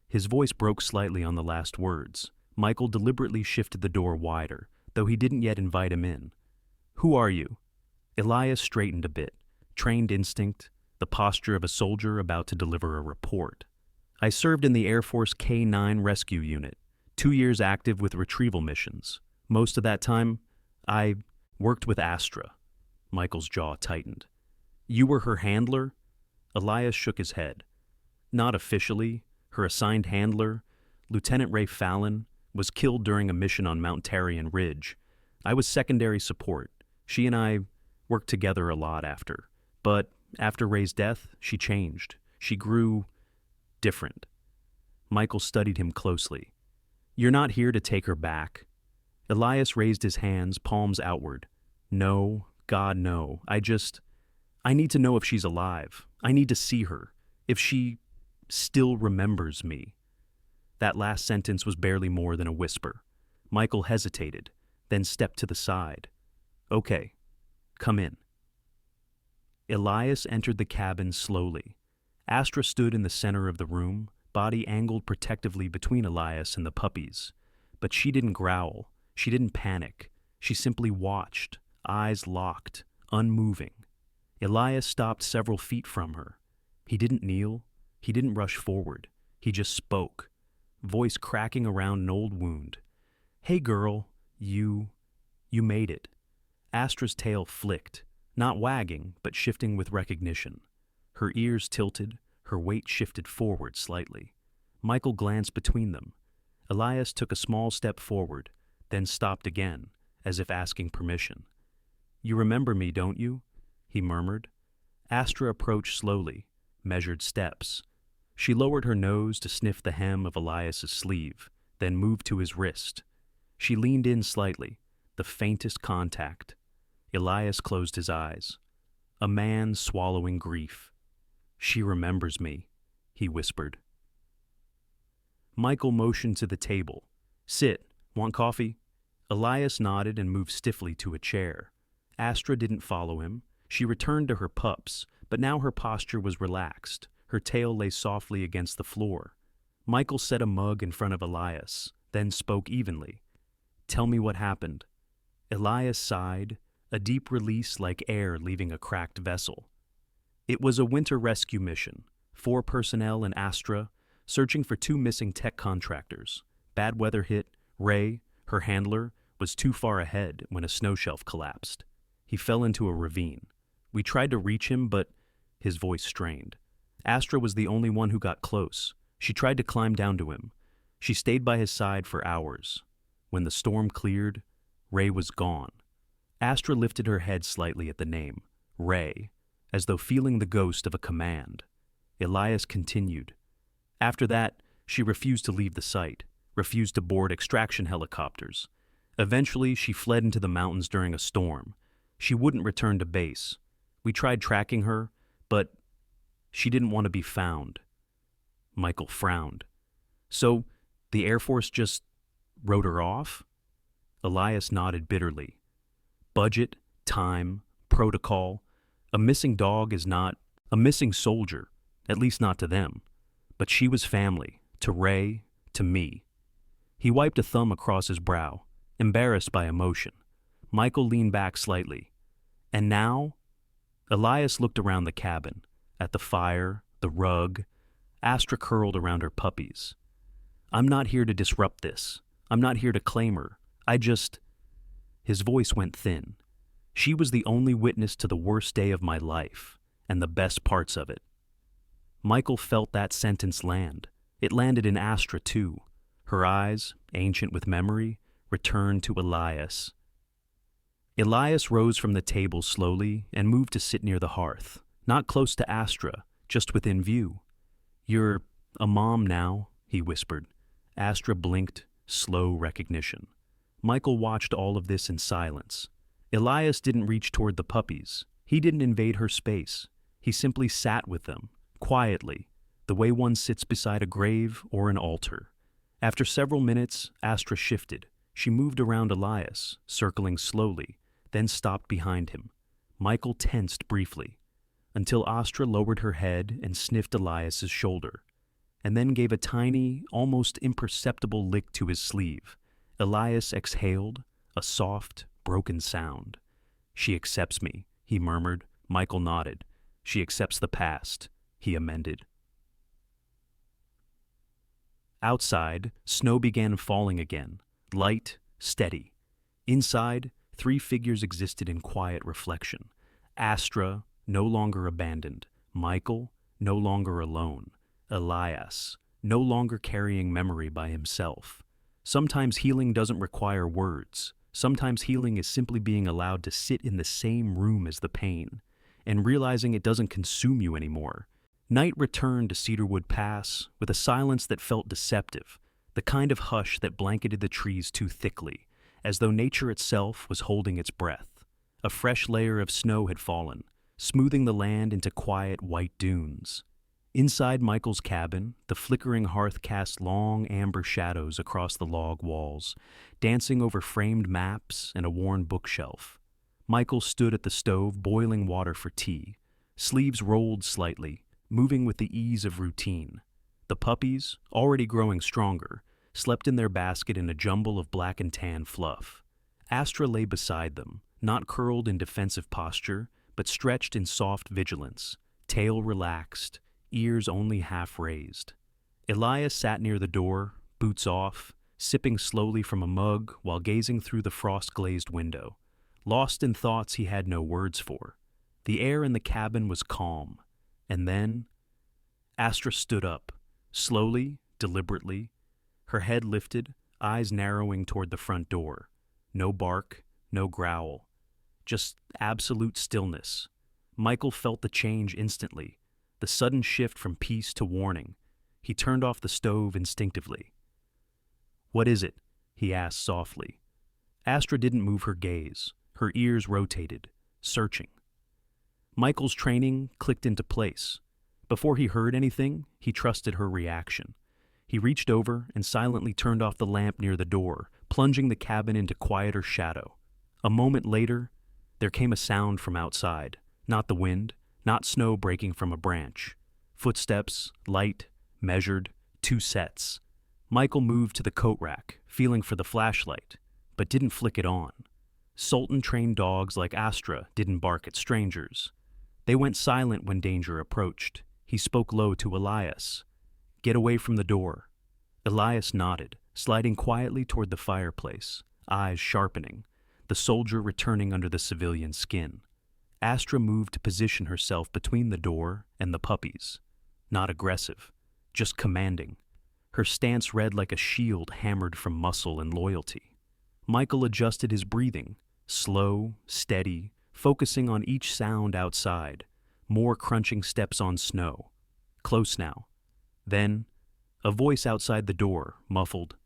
His voice broke slightly on the last words. Michael deliberately shifted the door wider, though he didn't yet invite him in. "Who are you?" Elias straightened a bit, trained instinct, the posture of a soldier about to deliver a report. "I served in the Air Force K-9 rescue unit, 2 years active with retrieval missions. Most of that time, I worked with Astra." Michael's jaw tightened. "You were her handler?" Elias shook his head. "Not officially. Her assigned handler, Lieutenant Ray Fallon, was killed during a mission on Mount Tarrion Ridge. I was secondary support. She and I worked together a lot after. But after Ray's death, she changed. She grew different. Michael studied him closely. You're not here to take her back. Elias raised his hands, palms outward. No, God, no. I need to know if she's alive. I need to see her. If she still remembers me. That last sentence was barely more than a whisper. Michael hesitated, then stepped to the side. Okay, come in. Elias entered the cabin slowly. Astra stood in the center of the room, body angled protectively between Elias and the puppies. But she didn't growl. She didn't panic. She simply watched, eyes locked, unmoving. Elias stopped several feet from her. He didn't kneel. He didn't rush forward. He just spoke, voice cracking around an old wound. Hey girl, you made it. Astra's tail flicked, not wagging, but shifting with recognition. Her ears tilted, her weight shifted forward slightly. Michael glanced between them. Elias took a small step forward, then stopped again, as if asking permission. You remember me, don't you? He murmured. Astra approached slowly, measured steps. She lowered her nose to sniff the hem of Elias's sleeve, then moved to his wrist. She leaned in slightly, the faintest contact. Elias closed his eyes. A man swallowing grief. She remembers me, he whispered. Michael motioned to the table. Sit. Want coffee? Elias nodded and moved stiffly to a chair. Astra didn't follow him. She returned to her pups, but now her posture was relaxed. Her tail lay softly against the floor. Michael set a mug in front of Elias, then spoke evenly. Tell me what happened. Elias sighed, a deep release like air leaving a cracked vessel. It was a winter rescue mission. 4 personnel in Astra, searching for 2 missing tech contractors. Bad weather hit. Ray, her handler, was too far ahead when a snow shelf collapsed. He fell into a ravine. We tried to reach him, but his voice strained. Astra was the only one who got close. She tried to climb down to him. She stayed by his side for hours. When the storm cleared, Ray was gone. Astra lifted her head slightly at the name, Ray, as though feeling the ghost of a command. Elias continued. After that, she refused to leave the site, refused to board extraction helicopters. Eventually, she fled into the mountains during a storm. She wouldn't return to base. We tried tracking her, but she didn't want to be found. Michael frowned. So, the Air Force just wrote her off? Elias nodded bitterly. Budget, time, protocol. A missing dog is not a missing soldier, at least not to them. But she was family, to Ray, to me. He wiped a thumb across his brow, embarrassed by emotion. Michael leaned back slightly. And now? Elias looked around the cabin, at the fire, the rug. Astra curled around her puppies. I'm not here to disrupt this. I'm not here to claim her. His voice went thin. She was the only witness to the worst day of my life, and the best parts of it. Michael felt that sentence land. It landed in Astra, too. Her eyes, ancient with memory, returned to Elias. Elias rose from the table slowly and moved to sit near the hearth, not close to Astra, just within view. You're a mom now, he whispered. Astra blinked, slow recognition. Michael watched all of this in silence. Elias didn't reach toward the puppies. He didn't invade her space. He simply sat with them, quietly, the way one sits beside a grave or an altar. After several minutes, Astra shifted. She moved around Elias, circling slowly, then stopped behind him. Michael tensed briefly, until Astra lowered her head and sniffed Elias's shoulder, and then gave a tiny, almost imperceptible lick to his sleeve. Elias exhaled, a soft, broken sound. She accepts me, he murmured. Michael nodded. She accepts the past, he amended. Outside, snow began falling again, light, steady. Inside, 3 figures existed in quiet reflection. Astra, no longer abandoned. Michael, no longer alone. Elias, no longer carrying memory by himself. Sometimes healing doesn't require words. Sometimes healing is simply being allowed to sit in the same room as the pain and realizing it doesn't consume you anymore. Night returned to Cedarwood Pass with a silence that felt deceptive, the kind of hush that blanketed the trees too thickly, as though nature itself was holding its breath. A fresh layer of snow had fallen, smoothing the land into quiet white dunes. Inside Michael's cabin, the flickering hearth cast long amber shadows across the log walls, dancing over framed maps and a worn bookshelf. Michael stood at the stove boiling water for tea, sleeves rolled slightly, moving with the ease of routine. The puppies, already growing stronger, slept in their basket in a jumble of black and tan fluff. Astra lay beside them, not curled in defensive posture, but stretched in soft vigilance, tail relaxed, ears only half raised. Elias sat near the door, boots off, sipping slowly from a mug while gazing through the frost-glazed window, lost in thoughts he had no words for. The air in the cabin was calm, and then Astra stood up, slowly, deliberately, her head lifted, eyes narrowing toward the front door. No bark, no growl, just absolute stillness. Michael felt the change instantly, the sudden shift from peace to warning. He turned off the stove instinctively. "What is it?" he asked softly. Astra didn't move her gaze. Her ears rotated, searching. Michael's training clicked into place. Before he heard anything, he trusted her reaction. He reached over and silently turned off the lamp near the door, plunging the cabin into quieter shadow. A moment later, there came a sound from outside. Not the wind, not snow breaking from a branch. Footsteps, light, measured, 2 sets. Michael moved to the coat rack, feeling for the flashlight, but didn't flick it on. Sultan-trained dogs like Astra didn't bark at strangers. They went silent when danger approached. He spoke low to Elias. "Get away from the door." Elias nodded, sliding quietly toward the fireplace, eyes sharpening, the soldier returning under the civilian skin. Astra moved to position herself between the door and the puppies. Not aggressive, just commanding. Her stance read like a shield hammered from muscle and loyalty. Michael adjusted his breathing, slow, steady, focusing on each sound outside. More crunching steps on snow. Close now. Then, a voice outside the door, muffled.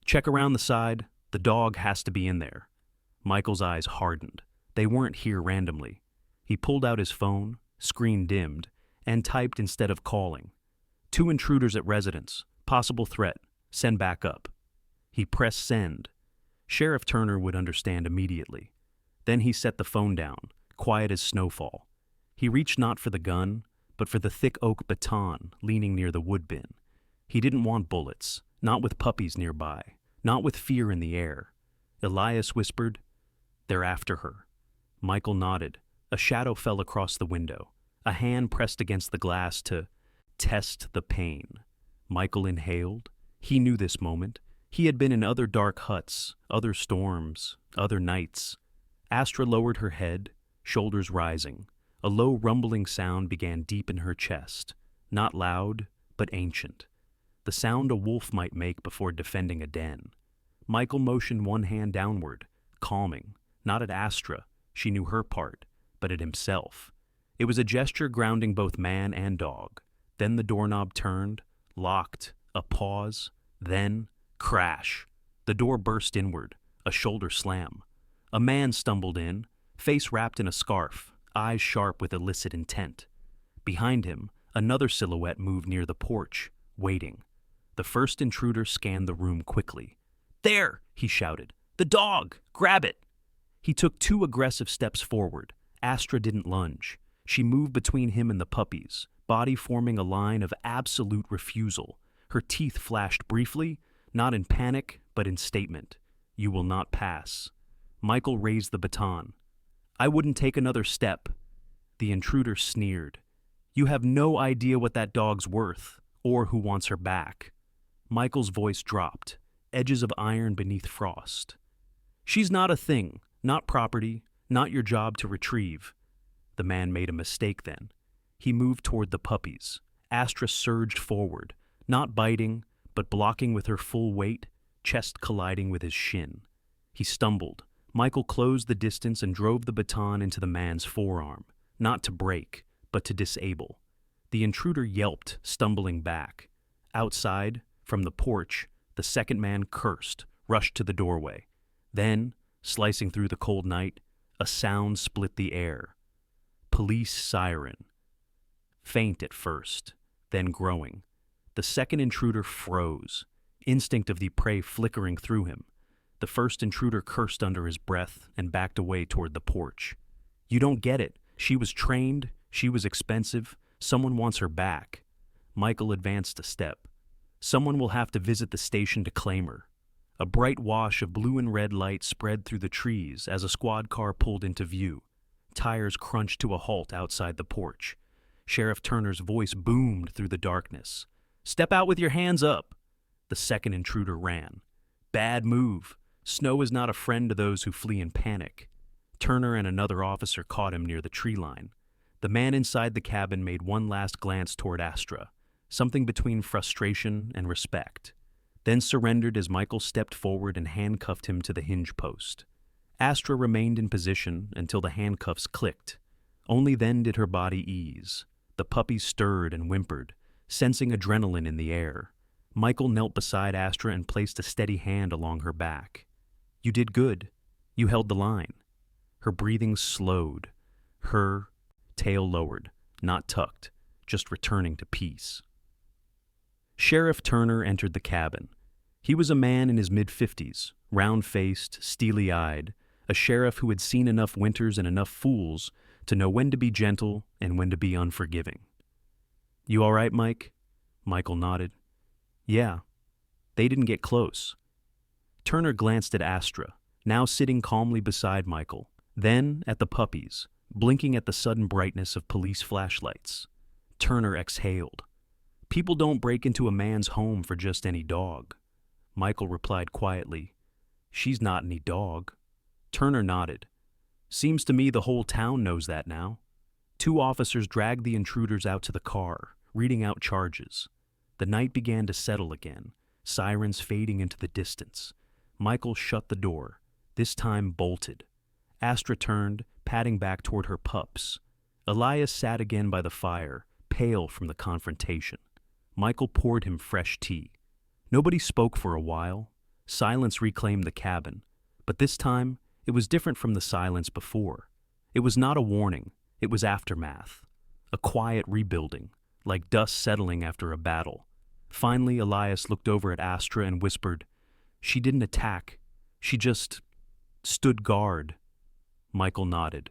"Check around the side. The dog has to be in there." Michael's eyes hardened. They weren't here randomly. He pulled out his phone, screen dimmed, and typed instead of calling. "2 intruders at residence. Possible threat. Send back up." He pressed send. Sheriff Turner would understand immediately. Then he set the phone down, quiet as snowfall. He reached not for the gun, but for the thick oak baton leaning near the wood bin. He didn't want bullets, not with puppies nearby, not with fear in the air. Elias whispered, "They're after her." Michael nodded. A shadow fell across the window. A hand pressed against the glass to test the pain. Michael inhaled. He knew this moment. He had been in other dark huts, other storms, other nights. Astra lowered her head, shoulders rising. A low rumbling sound began deep in her chest. Not loud, but ancient. The sound a wolf might make before defending a den. Michael motioned one hand downward, calming, not at Astra, she knew her part, but at himself. It was a gesture grounding both man and dog. Then the doorknob turned, locked, a pause, then crash. The door burst inward, a shoulder slam. A man stumbled in, face wrapped in a scarf, eyes sharp with illicit intent. Behind him, another silhouette moved near the porch, waiting. The first intruder scanned the room quickly. "There!" he shouted. "The dog! Grab it!" He took 2 aggressive steps forward. Astra didn't lunge. She moved between him and the puppies, body forming a line of absolute refusal. Her teeth flashed briefly, not in panic, but in statement. "You will not pass." Michael raised the baton. "I wouldn't take another step." The intruder sneered. "You have no idea what that dog's worth, or who wants her back." Michael's voice dropped, edges of iron beneath frost. "She's not a thing, not property, not your job to retrieve." The man made a mistake then. He moved toward the puppies. Astra surged forward, not biting, but blocking with her full weight, chest colliding with his shin. He stumbled, Michael closed the distance and drove the baton into the man's forearm, not to break, but to disable. The intruder yelped, stumbling back. Outside, from the porch, the second man cursed, rushed to the doorway. Then, slicing through the cold night, a sound split the air. Police siren. Faint at first, then growing. The second intruder froze, instinct of the prey flickering through him. The first intruder cursed under his breath and backed away toward the porch. "You don't get it. She was trained, she was expensive, someone wants her back." Michael advanced a step. "Someone will have to visit the station to claim her." A bright wash of blue and red light spread through the trees as a squad car pulled into view. Tires crunched to a halt outside the porch. Sheriff Turner's voice boomed through the darkness. "Step out with your hands up." The second intruder ran. "Bad move. Snow is not a friend to those who flee in panic." Turner and another officer caught him near the tree line. The man inside the cabin made one last glance toward Astra, something between frustration and respect, then surrendered as Michael stepped forward and handcuffed him to the hinge post. Astra remained in position until the handcuffs clicked. Only then did her body ease. The puppy stirred and whimpered, sensing adrenaline in the air. Michael knelt beside Astra and placed a steady hand along her back. "You did good. You held the line." Her breathing slowed. Her tail lowered, not tucked, just returning to peace. Sheriff Turner entered the cabin. He was a man in his mid-50s, round-faced, steely-eyed, a sheriff who had seen enough winters and enough fools to know when to be gentle and when to be unforgiving. "You all right, Mike?" Michael nodded. "Yeah." They didn't get close. Turner glanced at Astra, now sitting calmly beside Michael, then at the puppies, blinking at the sudden brightness of police flashlights. Turner exhaled. "People don't break into a man's home for just any dog." Michael replied quietly, "She's not any dog." Turner nodded. "Seems to me the whole town knows that now." Two officers dragged the intruders out to the car, reading out charges. The night began to settle again, sirens fading into the distance. Michael shut the door, this time bolted. Astra turned, padding back toward her pups. Elias sat again by the fire, pale from the confrontation. Michael poured him fresh tea. Nobody spoke for a while. Silence reclaimed the cabin. But this time, it was different from the silence before. It was not a warning. It was aftermath. A quiet rebuilding, like dust settling after a battle. Finally, Elias looked over at Astra and whispered, "She didn't attack. She just stood guard." Michael nodded.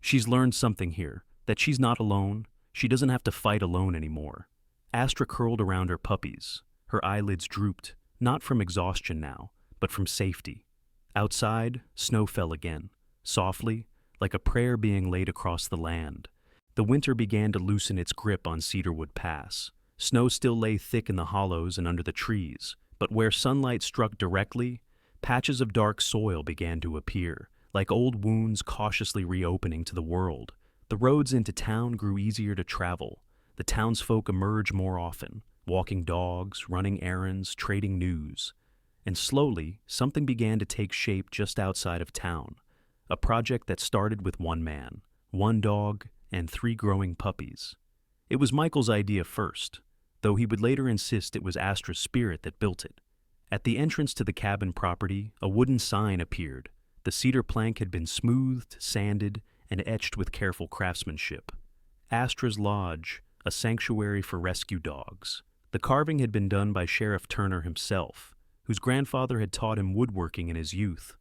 "She's learned something here, that she's not alone. She doesn't have to fight alone anymore." Astra curled around her puppies. Her eyelids drooped, not from exhaustion now, but from safety. Outside, snow fell again, softly, like a prayer being laid across the land. The winter began to loosen its grip on Cedarwood Pass. Snow still lay thick in the hollows and under the trees, but where sunlight struck directly, patches of dark soil began to appear, like old wounds cautiously reopening to the world. The roads into town grew easier to travel. The townsfolk emerged more often, walking dogs, running errands, trading news. And slowly, something began to take shape just outside of town. A project that started with one man, one dog, and 3 growing puppies. It was Michael's idea first, though he would later insist it was Astra's spirit that built it. At the entrance to the cabin property, a wooden sign appeared. The cedar plank had been smoothed, sanded, and etched with careful craftsmanship. Astra's Lodge, a sanctuary for rescue dogs. The carving had been done by Sheriff Turner himself, whose grandfather had taught him woodworking in his youth.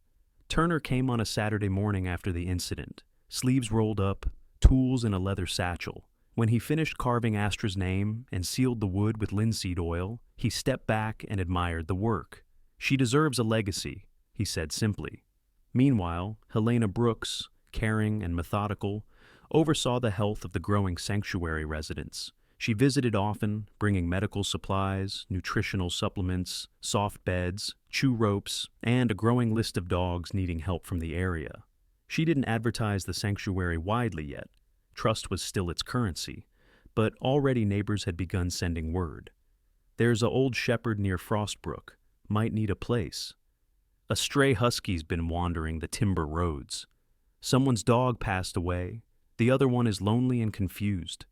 Turner came on a Saturday morning after the incident, sleeves rolled up, tools in a leather satchel. When he finished carving Astra's name and sealed the wood with linseed oil, he stepped back and admired the work. "She deserves a legacy," he said simply. Meanwhile, Helena Brooks, caring and methodical, oversaw the health of the growing sanctuary residents. She visited often, bringing medical supplies, nutritional supplements, soft beds, chew ropes, and a growing list of dogs needing help from the area. She didn't advertise the sanctuary widely yet. Trust was still its currency, but already neighbors had begun sending word. "There's a old shepherd near Frostbrook. Might need a place." A stray husky's been wandering the timber roads. Someone's dog passed away. The other one is lonely and confused.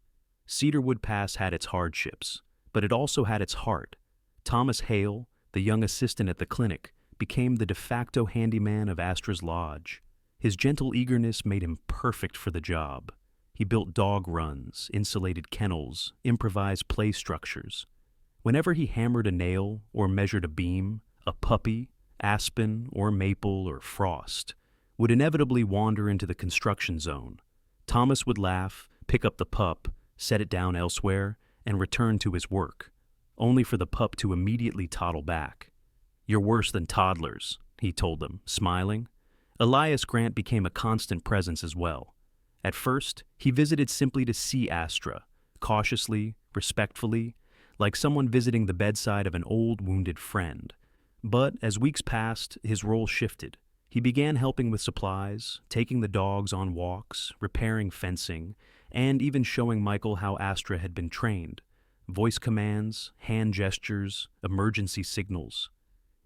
Cedarwood Pass had its hardships, but it also had its heart. Thomas Hale, the young assistant at the clinic, became the de facto handyman of Astra's lodge. His gentle eagerness made him perfect for the job. He built dog runs, insulated kennels, improvised play structures. Whenever he hammered a nail or measured a beam, a puppy, Aspen or Maple or Frost, would inevitably wander into the construction zone. Thomas would laugh, pick up the pup, set it down elsewhere, and return to his work, only for the pup to immediately toddle back. "You're worse than toddlers," he told them, smiling. Elias Grant became a constant presence as well. At first, he visited simply to see Astra, cautiously, respectfully, like someone visiting the bedside of an old, wounded friend. But as weeks passed, his role shifted. He began helping with supplies, taking the dogs on walks, repairing fencing, and even showing Michael how Astra had been trained. Voice commands, hand gestures, emergency signals.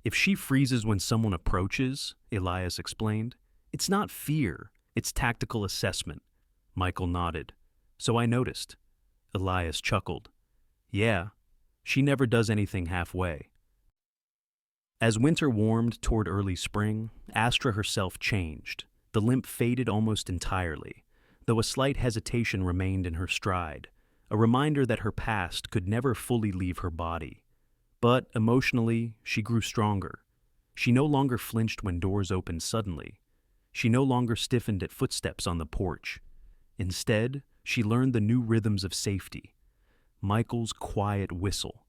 "If she freezes when someone approaches," Elias explained, "it's not fear, it's tactical assessment." Michael nodded. "So I noticed." Elias chuckled. "Yeah, she never does anything halfway." As winter warmed toward early spring, Astra herself changed. The limp faded almost entirely, though a slight hesitation remained in her stride, a reminder that her past could never fully leave her body. But emotionally, she grew stronger. She no longer flinched when doors opened suddenly. She no longer stiffened at footsteps on the porch. Instead, she learned the new rhythms of safety. Michael's quiet whistle,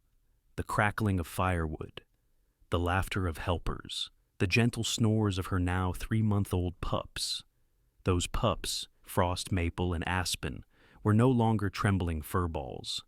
the crackling of firewood, the laughter of helpers, the gentle snores of her now 3-month-old pups. Those pups, Frost, Maple, and Aspen, were no longer trembling furballs.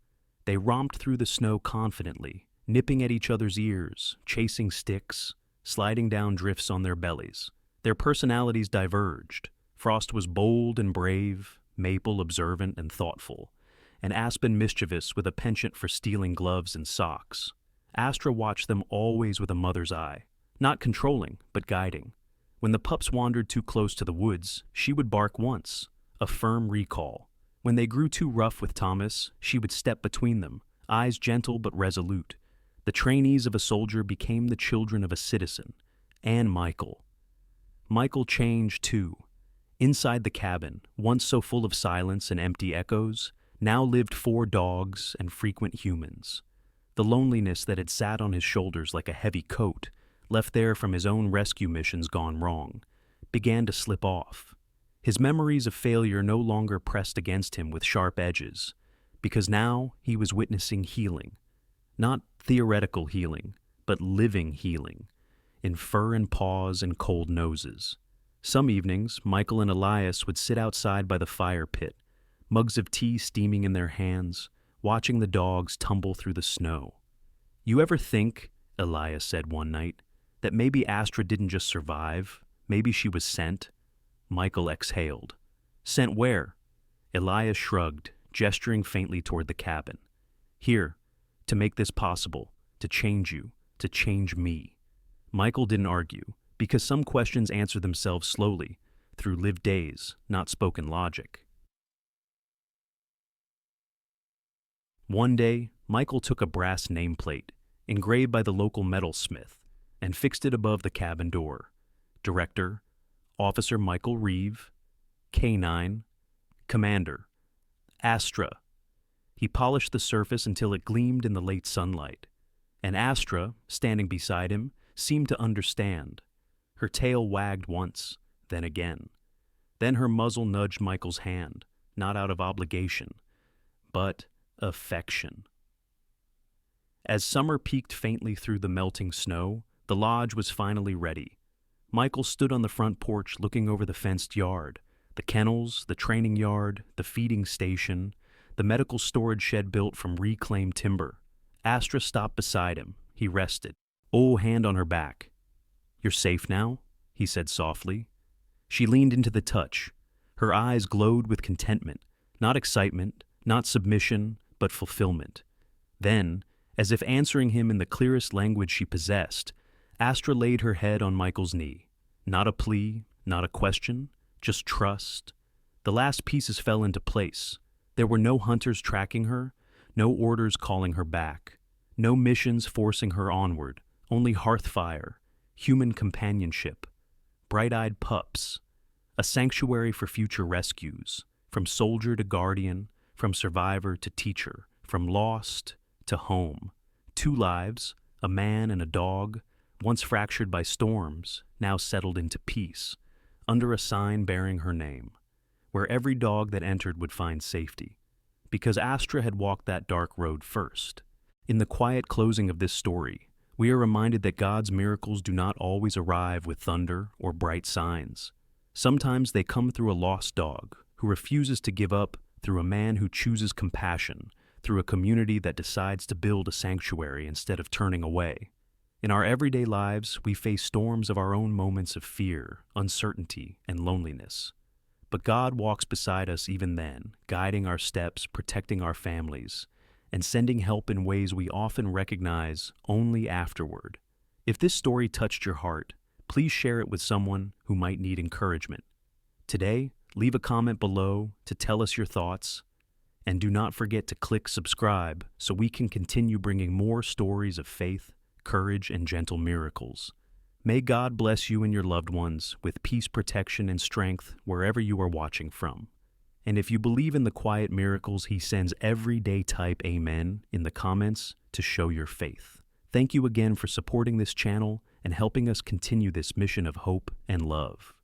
They romped through the snow confidently, nipping at each other's ears, chasing sticks, sliding down drifts on their bellies. Their personalities diverged. Frost was bold and brave, Maple observant and thoughtful, and Aspen mischievous with a penchant for stealing gloves and socks. Astra watched them always with a mother's eye, not controlling, but guiding. When the pups wandered too close to the woods, she would bark once, a firm recall. When they grew too rough with Thomas, she would step between them, eyes gentle but resolute. The trainees of a soldier became the children of a citizen, and Michael. Michael changed too. Inside the cabin, once so full of silence and empty echoes, now lived 4 dogs and frequent humans. The loneliness that had sat on his shoulders like a heavy coat, left there from his own rescue missions gone wrong, began to slip off. His memories of failure no longer pressed against him with sharp edges, because now he was witnessing healing. Not theoretical healing, but living healing, in fur and paws and cold noses. Some evenings, Michael and Elias would sit outside by the fire pit, mugs of tea steaming in their hands, watching the dogs tumble through the snow. "You ever think," Elias said one night, "that maybe Astra didn't just survive, maybe she was sent?" Michael exhaled. "Sent where?" Elias shrugged, gesturing faintly toward the cabin. "Here, to make this possible, to change you, to change me." Michael didn't argue, because some questions answer themselves slowly, through lived days, not spoken logic. One day, Michael took a brass nameplate, engraved by the local metalsmith, and fixed it above the cabin door. Director, Officer Michael Reeve, K9, Commander, Astra. He polished the surface until it gleamed in the late sunlight, and Astra, standing beside him, seemed to understand. Her tail wagged once, then again. Then her muzzle nudged Michael's hand, not out of obligation, but affection. As summer peeked faintly through the melting snow, the lodge was finally ready. Michael stood on the front porch looking over the fenced yard, the kennels, the training yard, the feeding station, the medical storage shed built from reclaimed timber. Astra stopped beside him. He rested. Hand on her back. "You're safe now?" he said softly. She leaned into the touch. Her eyes glowed with contentment, not excitement, not submission, but fulfillment. Then, as if answering him in the clearest language she possessed, Astra laid her head on Michael's knee. Not a plea, not a question, just trust. The last pieces fell into place. There were no hunters tracking her, no orders calling her back, no missions forcing her onward, only hearth fire, human companionship, bright-eyed pups, a sanctuary for future rescues, from soldier to guardian, from survivor to teacher, from lost to home. 2 lives, a man and a dog, once fractured by storms, now settled into peace, under a sign bearing her name, where every dog that entered would find safety, because Astra had walked that dark road first. In the quiet closing of this story, we are reminded that God's miracles do not always arrive with thunder or bright signs. Sometimes they come through a lost dog who refuses to give up, through a man who chooses compassion, through a community that decides to build a sanctuary instead of turning away. In our everyday lives, we face storms of our own moments of fear, uncertainty, and loneliness. But God walks beside us even then, guiding our steps, protecting our families, and sending help in ways we often recognize only afterward. If this story touched your heart, please share it with someone who might need encouragement. Today, leave a comment below to tell us your thoughts, and do not forget to click subscribe so we can continue bringing more stories of faith, courage, and gentle miracles. May God bless you and your loved ones with peace, protection, and strength wherever you are watching from. And if you believe in the quiet miracles He sends every day, type Amen in the comments to show your faith. Thank you again for supporting this channel and helping us continue this mission of hope and love.